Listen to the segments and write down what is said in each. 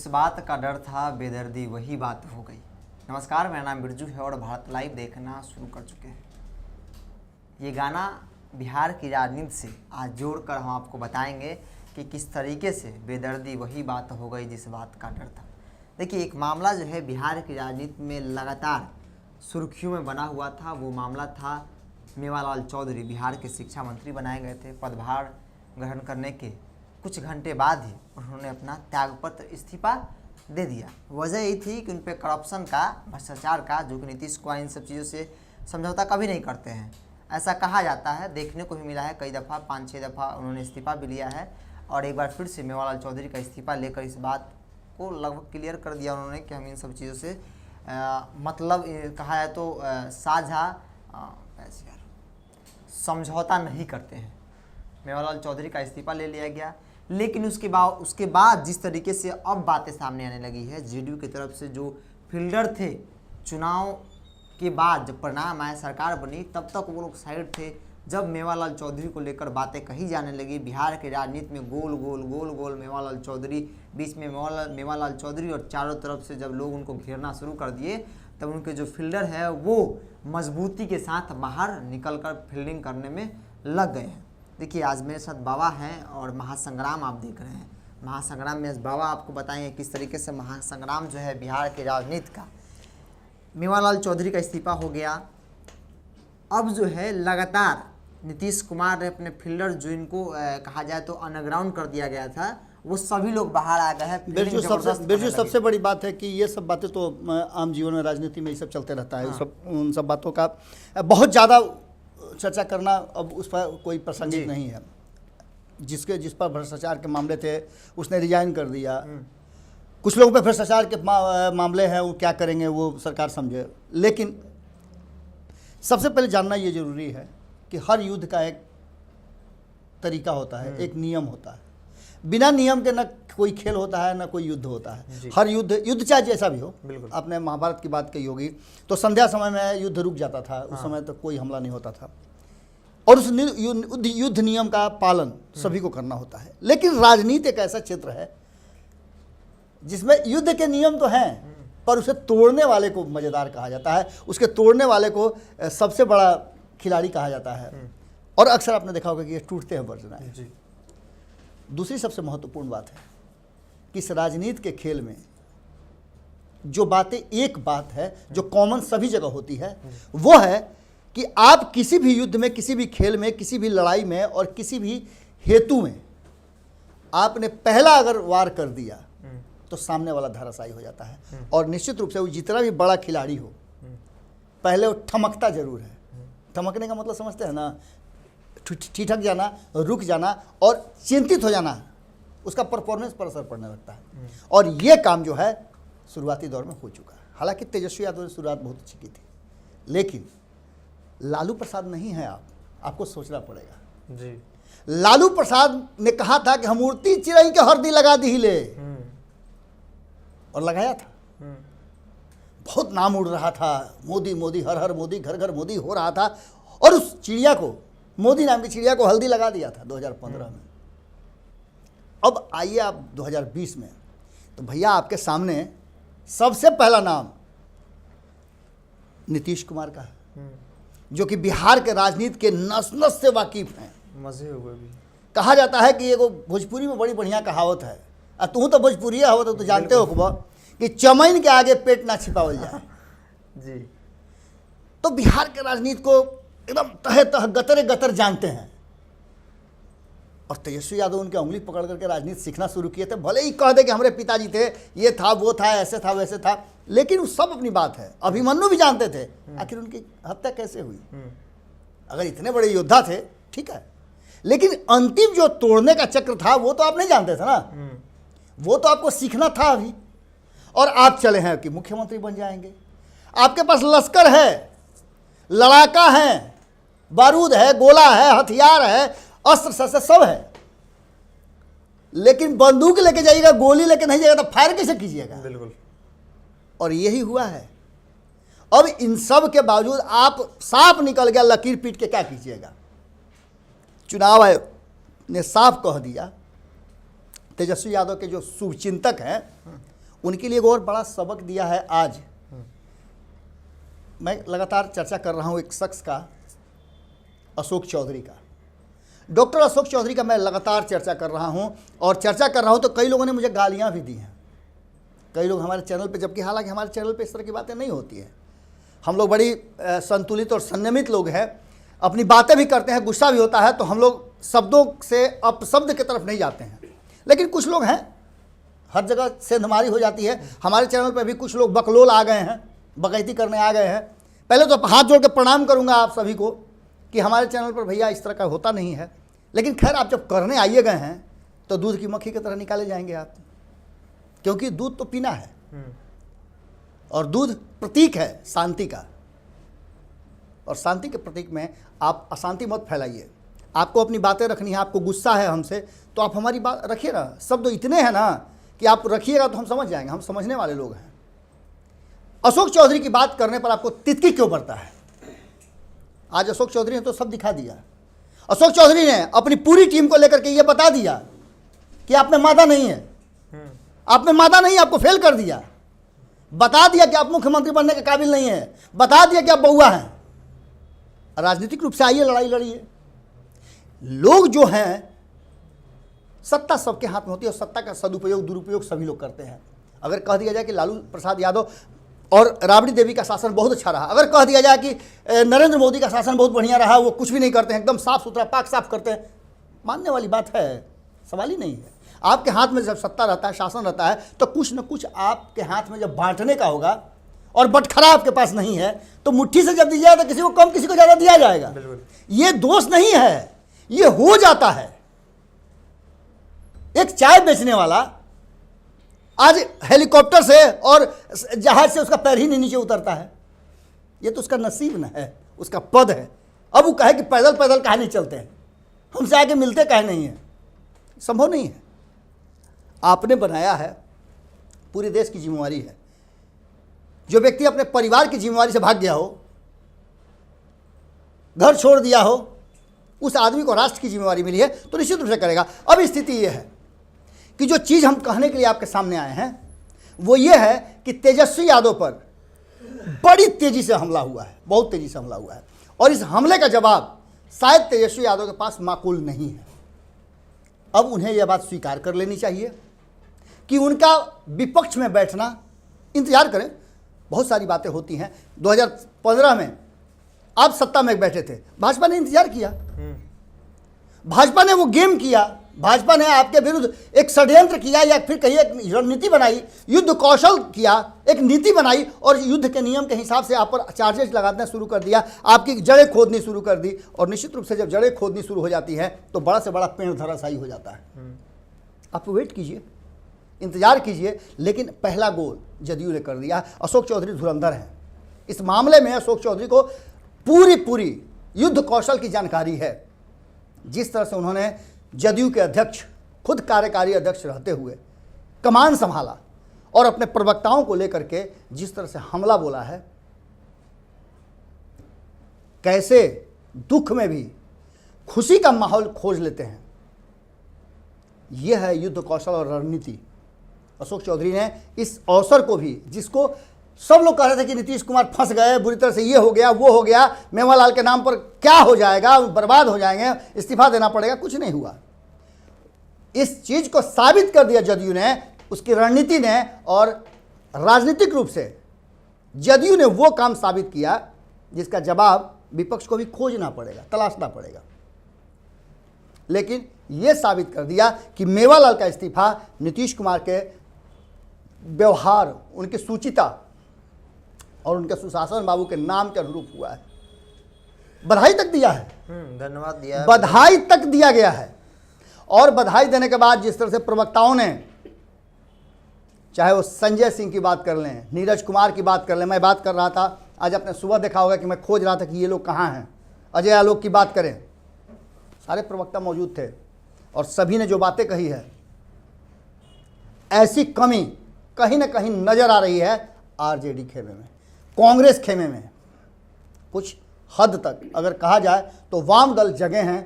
बात का डर था बेदर्दी वही बात हो गई। नमस्कार, मेरा नाम बिरजू है और भारत लाइव देखना शुरू कर चुके हैं। ये गाना बिहार की राजनीति से आज जोड़कर हम आपको बताएंगे कि किस तरीके से बेदर्दी वही बात हो गई जिस बात का डर था। देखिए, एक मामला जो है बिहार की राजनीति में लगातार सुर्खियों में बना हुआ था। वो मामला था मेवालाल चौधरी, बिहार के शिक्षा मंत्री बनाए गए थे। पदभार ग्रहण करने के कुछ घंटे बाद ही उन्होंने अपना त्यागपत्र इस्तीफा दे दिया। वजह यही थी कि उन पर करप्शन का, भ्रष्टाचार का, जो कि नीतीश कुमार इन सब चीज़ों से समझौता कभी नहीं करते हैं, ऐसा कहा जाता है। देखने को भी मिला है कई दफ़ा, 5-6 दफ़ा उन्होंने इस्तीफा भी लिया है और एक बार फिर से मेवालाल चौधरी का इस्तीफा लेकर इस बात को लगभग क्लियर कर दिया उन्होंने कि हम इन सब चीज़ों से मतलब कहा जाए तो साझा समझौता नहीं करते हैं। मेवालाल चौधरी का इस्तीफा ले लिया गया, लेकिन उसके बाद जिस तरीके से अब बातें सामने आने लगी है, जेडीयू की तरफ से जो फील्डर थे, चुनाव के बाद जब परिणाम आए, सरकार बनी, तब तक वो लोग साइड थे। जब मेवालाल चौधरी को लेकर बातें कही जाने लगी, बिहार के राजनीति में गोल गोल मेवालाल चौधरी, बीच में मेवालाल चौधरी और चारों तरफ से जब लोग उनको घेरना शुरू कर दिए, तब उनके जो फील्डर है वो मजबूती के साथ बाहर निकलकर फील्डिंग करने में लग गए हैं। देखिए, आज मेरे साथ बाबा हैं और महासंग्राम आप देख रहे हैं। महासंग्राम में आज बाबा आपको बताएंगे किस तरीके से महासंग्राम जो है बिहार के राजनीति का। मेवालाल चौधरी का इस्तीफा हो गया। अब जो है लगातार नीतीश कुमार ने अपने फील्डर, जो इनको कहा जाए तो अंडरग्राउंड कर दिया गया था, वो सभी लोग बाहर आ गए हैं। बिरजू, सबसे बड़ी बात है कि ये सब बातें तो आम जीवन में, राजनीति में ये सब चलते रहता है। उन सब बातों का बहुत ज़्यादा चर्चा करना अब उस पर कोई प्रासंगिक नहीं है। जिस पर भ्रष्टाचार के मामले थे उसने रिजाइन कर दिया। कुछ लोगों पे भ्रष्टाचार के मामले हैं, वो क्या करेंगे वो सरकार समझे। लेकिन सबसे पहले जानना ये जरूरी है कि हर युद्ध का एक तरीका होता है, एक नियम होता है। बिना नियम के न कोई खेल होता है, न कोई युद्ध होता है। हर युद्ध चाहे जैसा भी हो। आपने महाभारत की बात कही होगी, तो संध्या समय में युद्ध रुक जाता था। उस समय तो कोई हमला नहीं होता था और उस युद्ध नियम का पालन सभी को करना होता है। लेकिन राजनीति एक ऐसा क्षेत्र है जिसमें युद्ध के नियम तो हैं, पर उसे तोड़ने वाले को मजेदार कहा जाता है, उसके तोड़ने वाले को सबसे बड़ा खिलाड़ी कहा जाता है। और अक्सर आपने देखा होगा कि ये टूटते हैं बर्जनाएं। दूसरी सबसे महत्वपूर्ण बात है कि इस राजनीति के खेल में जो बातें, एक बात है जो कॉमन सभी जगह होती है, वो है कि आप किसी भी युद्ध में, किसी भी खेल में, किसी भी लड़ाई में और किसी भी हेतु में आपने पहला अगर वार कर दिया तो सामने वाला धराशायी हो जाता है। और निश्चित रूप से वो जितना भी बड़ा खिलाड़ी हो, पहले वो ठमकता जरूर है। ठमकने का मतलब समझते हैं ना, ठिठक जाना, रुक जाना और चिंतित हो जाना, उसका परफॉर्मेंस पर असर पड़ने लगता है। और ये काम जो है शुरुआती दौर में हो चुका है। हालांकि तेजस्वी यादव ने शुरुआत बहुत अच्छी की थी, लेकिन लालू प्रसाद नहीं है। आपको सोचना पड़ेगा जी। लालू प्रसाद ने कहा था कि हम मूर्ति चिरई के हरदी लगा दी ले, और लगाया था। बहुत नाम उड़ रहा था, मोदी मोदी, हर हर मोदी, घर घर मोदी हो रहा था। और उस चिड़िया को, मोदी नाम की चिड़िया को हल्दी लगा दिया था 2015 में। अब आइए आप 2020 में, तो भैया आपके सामने सबसे पहला नाम नीतीश कुमार का है, जो कि बिहार के राजनीति के नस नस से वाकिफ हैं। मजे हुए भी। कहा जाता है कि ये भोजपुरी में बड़ी बढ़िया कहावत है, तू तो भोजपुरी हो तो जानते हो कि चमैन के आगे पेट ना छिपावल जाए जी। तो बिहार के राजनीति को एकदम तहे तह, गतरे गतर जानते हैं। और तेजस्वी यादव उनके उंगली पकड़ करके राजनीति सीखना शुरू किए थे। भले ही कह दे कि हमारे पिताजी थे, ये था, वो था, ऐसे था, वैसे था, लेकिन वो सब अपनी बात है। अभिमन्यु भी जानते थे आखिर उनकी हत्या कैसे हुई। अगर इतने बड़े योद्धा थे ठीक है, लेकिन अंतिम जो तोड़ने का चक्र था वो तो आप नहीं जानते थे ना, वो तो आपको सीखना था अभी। और आप चले हैं कि मुख्यमंत्री बन जाएंगे, आपके पास लश्कर है, लड़ाका है, बारूद है, गोला है, हथियार है, अस्त्र शस्त्र सब है, लेकिन बंदूक लेके जाइएगा, गोली लेके नहीं जाइएगा तो फायर कैसे कीजिएगा। बिल्कुल। और यही हुआ है। अब इन सब के बावजूद आप साफ निकल गया, लकीर पीट के क्या कीजिएगा। चुनाव आयोग ने साफ कह दिया, तेजस्वी यादव के जो शुभचिंतक हैं उनके लिए एक और बड़ा सबक दिया है आज। मैं लगातार चर्चा कर रहा हूँ एक शख्स का, अशोक चौधरी का, डॉक्टर अशोक चौधरी का मैं लगातार चर्चा कर रहा हूँ, और चर्चा कर रहा हूँ तो कई लोगों ने मुझे गालियाँ भी दी हैं, कई लोग हमारे चैनल पे, जबकि हालांकि हमारे चैनल पे इस तरह की बातें नहीं होती है। हम लोग बड़ी संतुलित और संयमित लोग हैं, अपनी बातें भी करते हैं, गुस्सा भी होता है तो हम लोग शब्दों से अपशब्द की तरफ नहीं जाते हैं। लेकिन कुछ लोग हैं, हर जगह सेंधमारी हो जाती है। हमारे चैनल पे भी कुछ लोग बकलोल आ गए हैं, बकैती करने आ गए हैं। पहले तो हाथ जोड़ के प्रणाम करूंगा आप सभी को कि हमारे चैनल पर भैया इस तरह का होता नहीं है। लेकिन खैर, आप जब करने आइए गए हैं तो दूध की मक्खी की तरह निकाले जाएंगे आप, क्योंकि दूध तो पीना है और दूध प्रतीक है शांति का, और शांति के प्रतीक में आप अशांति मत फैलाइए। आपको अपनी बातें रखनी है, आपको गुस्सा है हमसे तो आप हमारी बात रखिए ना। शब्द इतने हैं ना कि आप रखिएगा तो हम समझ जाएंगे, हम समझने वाले लोग हैं। अशोक चौधरी की बात करने पर आपको तितकी क्यों बढ़ता है? आज अशोक चौधरी ने तो सब दिखा दिया। अशोक चौधरी ने अपनी पूरी टीम को लेकर के ये बता दिया कि आप में मादा नहीं है, आप में मादा नहीं, आपको फेल कर दिया। बता दिया कि आप मुख्यमंत्री बनने के काबिल नहीं है, बता दिया कि आप बउआ हैं। राजनीतिक रूप से आइए, लड़ाई लड़िए। लोग जो हैं, सत्ता सबके हाथ में होती है और सत्ता का सदुपयोग दुरुपयोग सभी लोग करते हैं। अगर कह दिया जाए कि लालू प्रसाद यादव और राबड़ी देवी का शासन बहुत अच्छा रहा, अगर कह दिया जाए कि नरेंद्र मोदी का शासन बहुत बढ़िया रहा, वो कुछ भी नहीं करते हैं, एकदम साफ सुथरा पाक साफ करते हैं, मानने वाली बात है, सवाल ही नहीं है। आपके हाथ में जब सत्ता रहता है, शासन रहता है, तो कुछ न कुछ आपके हाथ में जब बांटने का होगा, और बटखरा आपके पास नहीं है तो मुट्ठी से जब दिया तो किसी को कम किसी को ज़्यादा दिया जाएगा। ये दोष नहीं है, ये हो जाता है। एक चाय बेचने वाला आज हेलीकॉप्टर से और जहाज से उसका पैर ही नहीं नीचे उतरता है, ये तो उसका नसीब न है, उसका पद है। अब वो कहे कि पैदल पैदल काहे नहीं चलते हैं, हमसे आके मिलते काहे नहीं है, संभव नहीं है। आपने बनाया है, पूरे देश की जिम्मेवारी है। जो व्यक्ति अपने परिवार की जिम्मेवारी से भाग गया हो, घर छोड़ दिया हो, उस आदमी को राष्ट्र की जिम्मेवारी मिली है तो निश्चित रूप से करेगा। अब स्थिति यह है कि जो चीज़ हम कहने के लिए आपके सामने आए हैं वो ये है कि तेजस्वी यादव पर बड़ी तेजी से हमला हुआ है, बहुत तेजी से हमला हुआ है, और इस हमले का जवाब शायद तेजस्वी यादव के पास माकूल नहीं है। अब उन्हें यह बात स्वीकार कर लेनी चाहिए कि उनका विपक्ष में बैठना, इंतजार करें, बहुत सारी बातें होती हैं। 2015 में आप सत्ता में बैठे थे, भाजपा ने इंतजार किया, भाजपा ने वो गेम किया, भाजपा ने आपके विरुद्ध एक षड्यंत्र किया, या फिर कहिए एक रणनीति बनाई, युद्ध कौशल किया, एक नीति बनाई, और युद्ध के नियम के हिसाब से आप पर चार्जेस लगाना शुरू कर दिया, आपकी जड़ें खोदनी शुरू कर दी। और निश्चित रूप से जब जड़ें खोदनी शुरू हो जाती है तो बड़ा से बड़ा पेड़ धराशायी हो जाता है। आप वेट कीजिए, इंतजार कीजिए, लेकिन पहला गोल जदयू ने कर दिया। अशोक चौधरी धुरंधर हैं इस मामले में। अशोक चौधरी को पूरी युद्ध कौशल की जानकारी है। जिस तरह से उन्होंने जदयू के अध्यक्ष, खुद कार्यकारी अध्यक्ष रहते हुए कमान संभाला और अपने प्रवक्ताओं को लेकर के जिस तरह से हमला बोला है, कैसे दुख में भी खुशी का माहौल खोज लेते हैं, यह है युद्ध कौशल और रणनीति। अशोक चौधरी ने इस अवसर को भी, जिसको सब लोग कह रहे थे कि नीतीश कुमार फंस गए, बुरी तरह से ये हो गया वो हो गया, मेवालाल के नाम पर क्या हो जाएगा, बर्बाद हो जाएंगे, इस्तीफा देना पड़ेगा, कुछ नहीं हुआ। इस चीज को साबित कर दिया जदयू ने, उसकी रणनीति ने, और राजनीतिक रूप से जदयू ने वो काम साबित किया जिसका जवाब विपक्ष को भी खोजना पड़ेगा, तलाशना पड़ेगा। लेकिन यह साबित कर दिया कि मेवालाल का इस्तीफा नीतीश कुमार के व्यवहार, उनकी सूचिता और उनके सुशासन बाबू के नाम के अनुरूप हुआ है। बधाई तक दिया है, धन्यवाद दिया है, बधाई तक दिया गया है। और बधाई देने के बाद जिस तरह से प्रवक्ताओं ने, चाहे वो संजय सिंह की बात कर लें, नीरज कुमार की बात कर लें, मैं बात कर रहा था आज, आपने सुबह देखा होगा कि मैं खोज रहा था कि ये लोग कहाँ हैं, अजय आलोक की बात करें, सारे प्रवक्ता मौजूद थे और सभी ने जो बातें कही है, ऐसी कमी कहीं ना कहीं नजर आ रही है आरजेडी खेमे में, कांग्रेस खेमे में। कुछ हद तक अगर कहा जाए तो वाम दल जगे हैं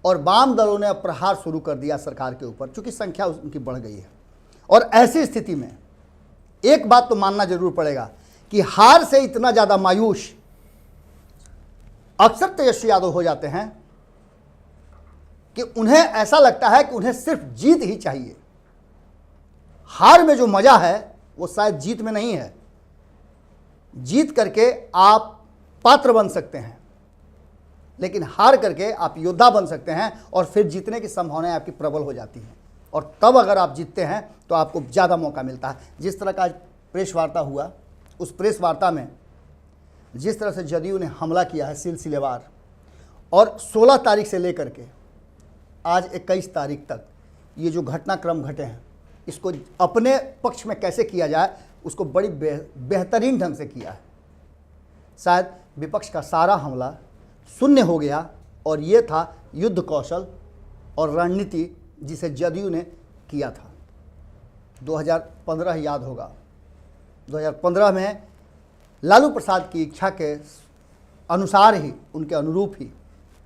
और वाम दलों ने प्रहार शुरू कर दिया सरकार के ऊपर, चूंकि संख्या उनकी बढ़ गई है। और ऐसी स्थिति में एक बात तो मानना जरूर पड़ेगा कि हार से इतना ज़्यादा मायूस अक्सर तेजस्वी यादव हो जाते हैं कि उन्हें ऐसा लगता है कि उन्हें सिर्फ जीत ही चाहिए। हार में जो मजा है वो शायद जीत में नहीं है। जीत करके आप पात्र बन सकते हैं, लेकिन हार करके आप योद्धा बन सकते हैं और फिर जीतने की संभावनाएं आपकी प्रबल हो जाती हैं, और तब अगर आप जीतते हैं तो आपको ज़्यादा मौका मिलता है। जिस तरह का आज प्रेस वार्ता हुआ, उस प्रेस वार्ता में जिस तरह से जदयू ने हमला किया है सिलसिलेवार, और 16 तारीख से लेकर के आज 21 तारीख तक ये जो घटनाक्रम घटे हैं, इसको अपने पक्ष में कैसे किया जाए उसको बड़ी बेहतरीन ढंग से किया है। शायद विपक्ष का सारा हमला शून्य हो गया, और ये था युद्ध कौशल और रणनीति जिसे जदयू ने किया था। 2015 याद होगा, 2015 में लालू प्रसाद की इच्छा के अनुसार ही, उनके अनुरूप ही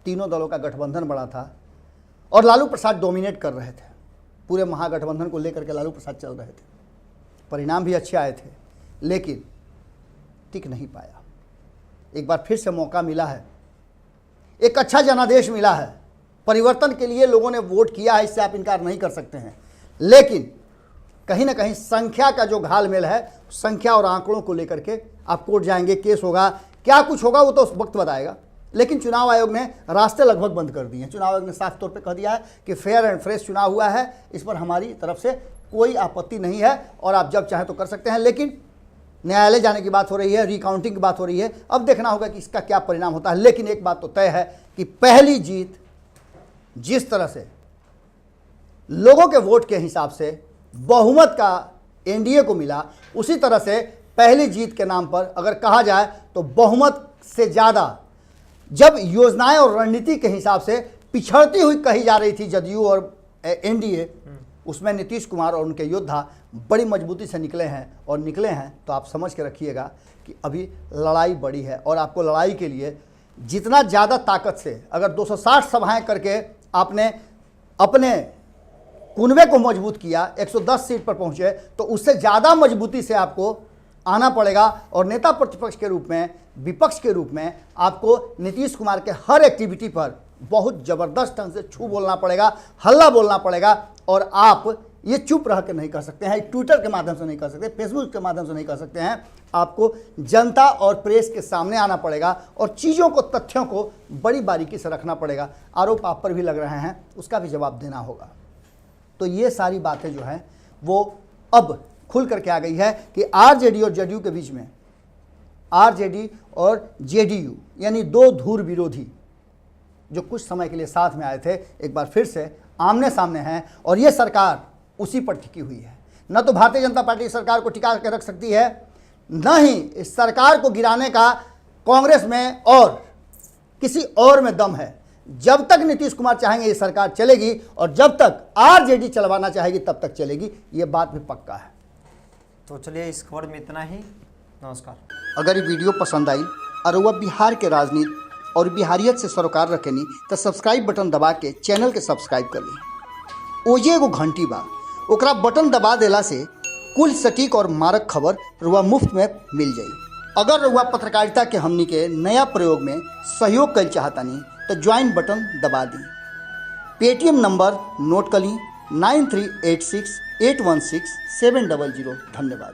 तीनों दलों का गठबंधन बना था और लालू प्रसाद डोमिनेट कर रहे थे। पूरे महागठबंधन को लेकर के लालू प्रसाद चल रहे थे। परिणाम भी अच्छे आए थे, लेकिन टिक नहीं पाया। एक बार फिर से मौका मिला है, एक अच्छा जनादेश मिला है, परिवर्तन के लिए लोगों ने वोट किया है, इससे आप इनकार नहीं कर सकते हैं। लेकिन कहीं ना कहीं संख्या का जो घालमेल है, संख्या और आंकड़ों को लेकर के आप कोर्ट जाएंगे, केस होगा, क्या कुछ होगा वो तो उस वक्त बताएगा। लेकिन चुनाव आयोग ने रास्ते लगभग बंद कर दिए हैं। चुनाव आयोग ने साफ तौर पे कह दिया है कि फेयर एंड फ्रेश चुनाव हुआ है, इस पर हमारी तरफ से कोई आपत्ति नहीं है और आप जब चाहें तो कर सकते हैं। लेकिन न्यायालय जाने की बात हो रही है, रिकाउंटिंग की बात हो रही है, अब देखना होगा कि इसका क्या परिणाम होता है। लेकिन एक बात तो तय है कि पहली जीत जिस तरह से लोगों के वोट के हिसाब से बहुमत का एनडीए को मिला, उसी तरह से पहली जीत के नाम पर अगर कहा जाए तो बहुमत से ज़्यादा जब योजनाएं और रणनीति के हिसाब से पिछड़ती हुई कही जा रही थी जदयू और एनडीए, उसमें नीतीश कुमार और उनके योद्धा बड़ी मजबूती से निकले हैं और निकले हैं। तो आप समझ के रखिएगा कि अभी लड़ाई बड़ी है, और आपको लड़ाई के लिए जितना ज़्यादा ताकत से, अगर 260 सभाएं करके आपने अपने कुनबे को मजबूत किया, 110 सीट पर पहुंचे, तो उससे ज़्यादा मजबूती से आपको आना पड़ेगा। और नेता प्रतिपक्ष के रूप में, विपक्ष के रूप में आपको नीतीश कुमार के हर एक्टिविटी पर बहुत ज़बरदस्त ढंग से छू बोलना पड़ेगा, हल्ला बोलना पड़ेगा। और आप ये चुप रह के नहीं कर सकते हैं, ट्विटर के माध्यम से नहीं कर सकते, फेसबुक के माध्यम से नहीं कर सकते हैं। आपको जनता और प्रेस के सामने आना पड़ेगा और चीज़ों को, तथ्यों को बड़ी बारीकी से रखना पड़ेगा। आरोप आप पर भी लग रहे हैं, उसका भी जवाब देना होगा। तो ये सारी बातें जो हैं वो अब खुल करके आ गई है कि आरजेडी और जेडीयू के बीच में, आरजेडी और जेडीयू यानी दो धुर विरोधी जो कुछ समय के लिए साथ में आए थे, एक बार फिर से आमने सामने हैं। और ये सरकार उसी पर टिकी हुई है। न तो भारतीय जनता पार्टी सरकार को टिका के रख सकती है, न ही इस सरकार को गिराने का कांग्रेस में और किसी और में दम है। जब तक नीतीश कुमार चाहेंगे ये सरकार चलेगी, और जब तक आरजेडी चलवाना चाहेगी तब तक चलेगी, ये बात भी पक्का है। तो चलिए इस खबर में इतना ही। नमस्कार। अगर ये वीडियो पसंद आई और वह बिहार के राजनीति और बिहारियत से सरोकार रखेनी तो सब्सक्राइब बटन दबा के चैनल के सब्सक्राइब कर ली। ओजे एगो घंटी बा, ओकरा बटन दबा देला से कुल सटीक और मारक खबर रुआ मुफ्त में मिल जाई। अगर रुआ पत्रकारिता के हमनी के नया प्रयोग में सहयोग कर चाहतानी तो ज्वाइन बटन दबा दी। पेटीएम नंबर नोट कर ली 9386816700। धन्यवाद।